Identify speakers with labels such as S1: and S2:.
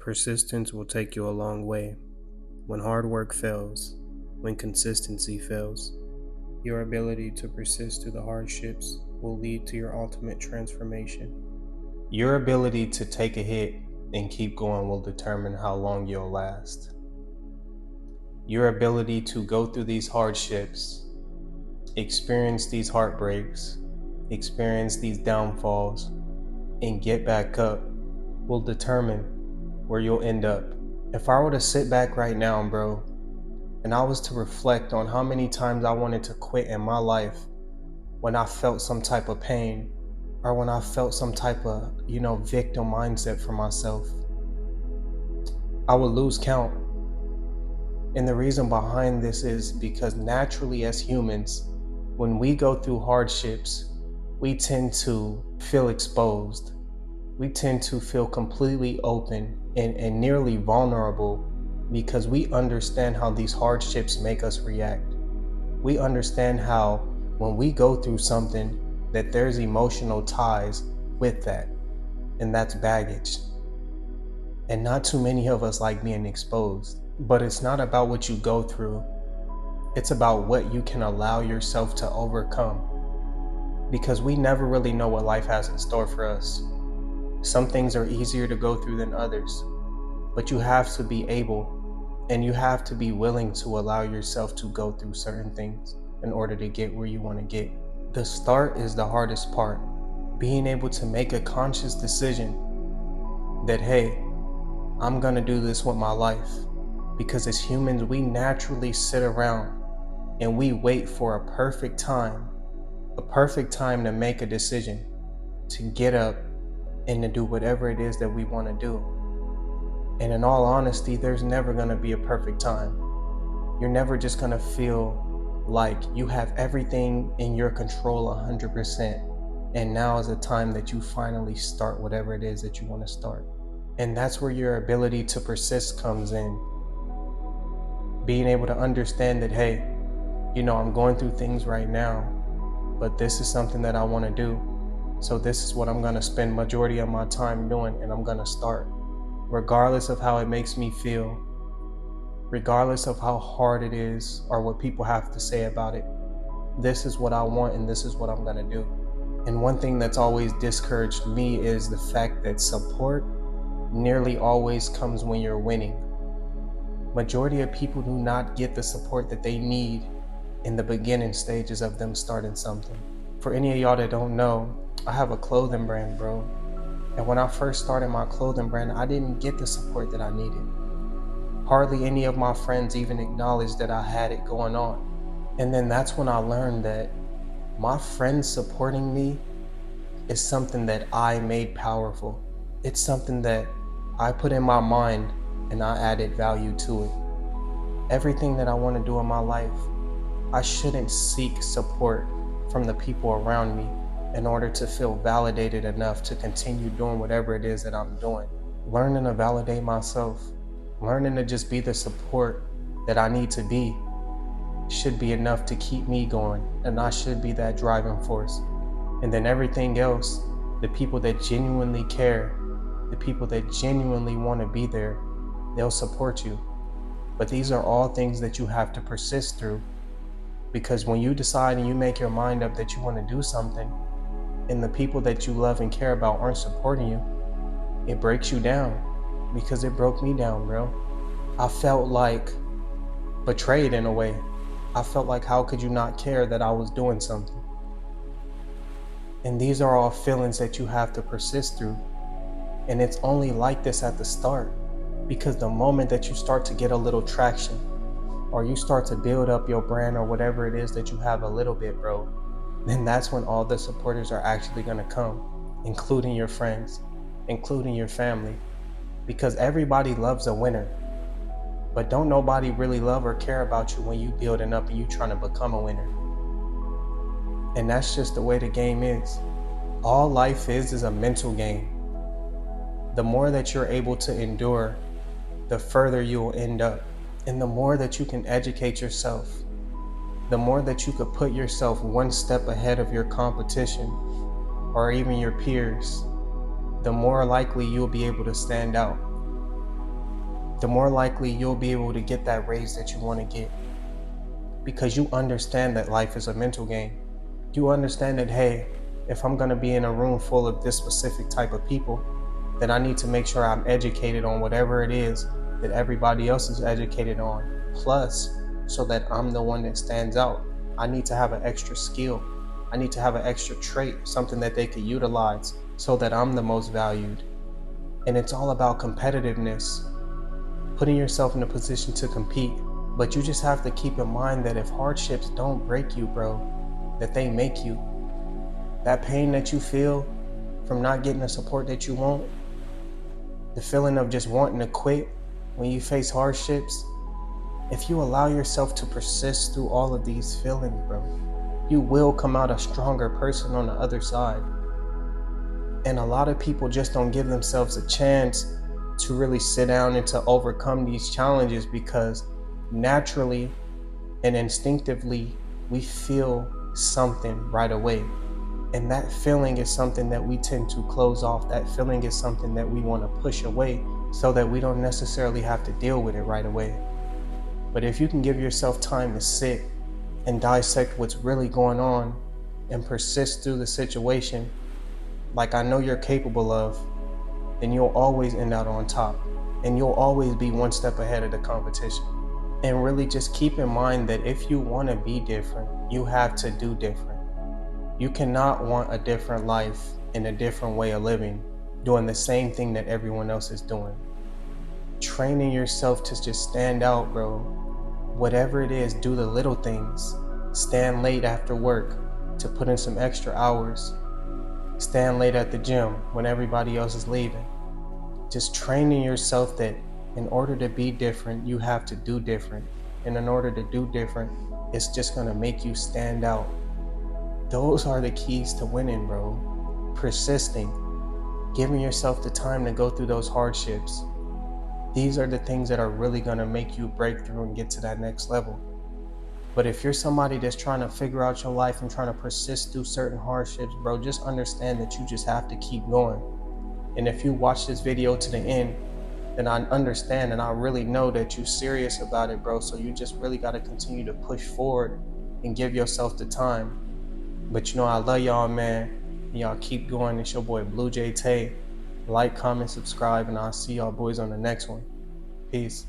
S1: Persistence will take you a long way. When hard work fails, when consistency fails, your ability to persist through the hardships will lead to your ultimate transformation. Your ability to take a hit and keep going will determine how long you'll last. Your ability to go through these hardships, experience these heartbreaks, experience these downfalls, and get back up will determine where you'll end up. If I were to sit back right now, bro, and I was to reflect on how many times I wanted to quit in my life when I felt some type of pain or when I felt some type of, victim mindset for myself, I would lose count. And the reason behind this is because naturally as humans, when we go through hardships, we tend to feel exposed. We tend to feel completely open and nearly vulnerable because we understand how these hardships make us react. We understand how when we go through something that there's emotional ties with that, and that's baggage. And not too many of us like being exposed. But it's not about what you go through. It's about what you can allow yourself to overcome. Because we never really know what life has in store for us. Some things are easier to go through than others, but you have to be able and you have to be willing to allow yourself to go through certain things in order to get where you want to get. The start is the hardest part. Being able to make a conscious decision that, hey, I'm gonna do this with my life. Because as humans, we naturally sit around and we wait for a perfect time to make a decision, to get up and to do whatever it is that we want to do. And in all honesty, there's never going to be a perfect time. You're never just going to feel like you have everything in your control 100%. And now is the time that you finally start whatever it is that you want to start. And that's where your ability to persist comes in. Being able to understand that, hey, I'm going through things right now, but this is something that I want to do. So this is what I'm going to spend majority of my time doing, and I'm going to start. Regardless of how it makes me feel, regardless of how hard it is or what people have to say about it, this is what I want and this is what I'm going to do. And one thing that's always discouraged me is the fact that support nearly always comes when you're winning. Majority of people do not get the support that they need in the beginning stages of them starting something. For any of y'all that don't know, I have a clothing brand, bro. And when I first started my clothing brand, I didn't get the support that I needed. Hardly any of my friends even acknowledged that I had it going on. And then that's when I learned that my friends supporting me is something that I made powerful. It's something that I put in my mind and I added value to it. Everything that I want to do in my life, I shouldn't seek support from the people around me in order to feel validated enough to continue doing whatever it is that I'm doing. Learning to validate myself, learning to just be the support that I need to be should be enough to keep me going, and I should be that driving force. And then everything else, the people that genuinely care, the people that genuinely want to be there, they'll support you. But these are all things that you have to persist through, because when you decide and you make your mind up that you want to do something and the people that you love and care about aren't supporting you, it breaks you down. Because it broke me down, bro. I felt like betrayed in a way. I felt like, how could you not care that I was doing something? And these are all feelings that you have to persist through. And it's only like this at the start, because the moment that you start to get a little traction, or you start to build up your brand or whatever it is that you have a little bit, bro, then that's when all the supporters are actually going to come, including your friends, including your family, because everybody loves a winner. But don't nobody really love or care about you when you building up and you trying to become a winner. And that's just the way the game is. All life is a mental game. The more that you're able to endure, the further you'll end up. And the more that you can educate yourself, the more that you could put yourself one step ahead of your competition or even your peers, the more likely you'll be able to stand out. the more likely you'll be able to get that raise that you want to get, because you understand that life is a mental game. You understand that, hey, if I'm going to be in a room full of this specific type of people, then I need to make sure I'm educated on whatever it is that everybody else is educated on. Plus, so that I'm the one that stands out, I need to have an extra skill. I need to have an extra trait, something that they could utilize so that I'm the most valued. And it's all about competitiveness, putting yourself in a position to compete. But you just have to keep in mind that if hardships don't break you, bro, that they make you. That pain that you feel from not getting the support that you want, the feeling of just wanting to quit when you face hardships, if you allow yourself to persist through all of these feelings, bro, you will come out a stronger person on the other side. And a lot of people just don't give themselves a chance to really sit down and to overcome these challenges, because naturally and instinctively we feel something right away. And that feeling is something that we tend to close off. That feeling is something that we want to push away so that we don't necessarily have to deal with it right away. But if you can give yourself time to sit and dissect what's really going on and persist through the situation, like I know you're capable of, then you'll always end out on top. And you'll always be one step ahead of the competition. And really just keep in mind that if you want to be different, you have to do different. You cannot want a different life and a different way of living, doing the same thing that everyone else is doing. Training yourself to just stand out, bro. Whatever it is, do the little things. Stand late after work to put in some extra hours. Stand late at the gym when everybody else is leaving. Just training yourself that in order to be different, you have to do different. And in order to do different, it's just going to make you stand out. Those are the keys to winning, bro. Persisting, giving yourself the time to go through those hardships. These are the things that are really going to make you break through and get to that next level. But if you're somebody that's trying to figure out your life and trying to persist through certain hardships, bro, just understand that you just have to keep going. And if you watch this video to the end, then I understand and I really know that you're serious about it, bro. So you just really got to continue to push forward and give yourself the time. But you know, I love y'all, man. Y'all keep going. It's your boy Blue J Tay. Like, comment, subscribe, and I'll see y'all boys on the next one. Peace.